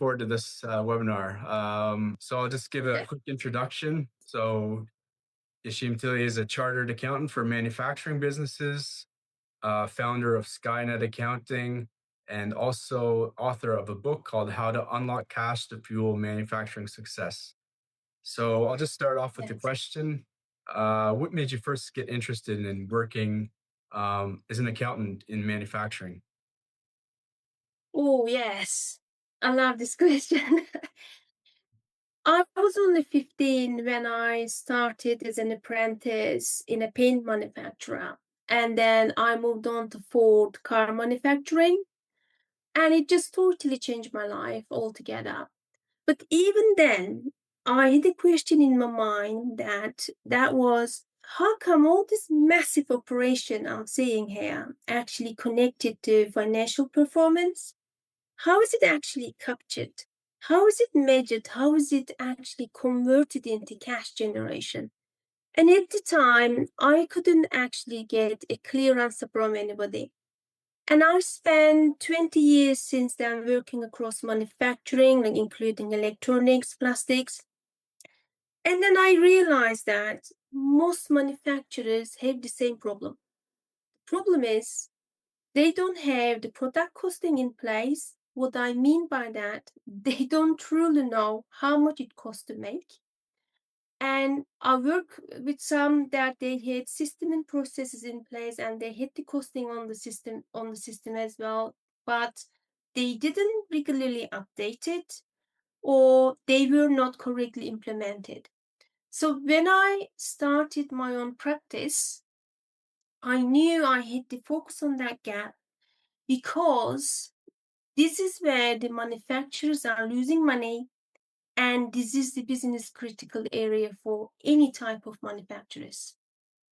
forward to this webinar. So I'll just give a Okay. quick introduction. So Yesim Tilley is a chartered accountant for manufacturing businesses, founder of Skynet Accounting, and also author of a book called How to Unlock Cash to Fuel Manufacturing Success. So I'll just start off with the Yes. question. What made you first get interested in working as an accountant in manufacturing? Oh, yes. I love this question. I was only 15 when I started as an apprentice in a paint manufacturer. And then I moved on to Ford car manufacturing. And it just totally changed my life altogether. But even then, I had a question in my mind that was how come all this massive operation I'm seeing here actually connected to financial performance? How is it actually captured? How is it measured? How is it actually converted into cash generation? And at the time, I couldn't actually get a clear answer from anybody. And I've spent 20 years since then working across manufacturing, like including electronics, plastics. And then I realized that most manufacturers have the same problem. The problem is they don't have the product costing in place. What I mean by that, they don't truly know how much it costs to make. And I work with some that they had system and processes in place and they had the costing on the system as well, but they didn't regularly update it or they were not correctly implemented. So when I started my own practice, I knew I had to focus on that gap because this is where the manufacturers are losing money, and this is the business critical area for any type of manufacturers.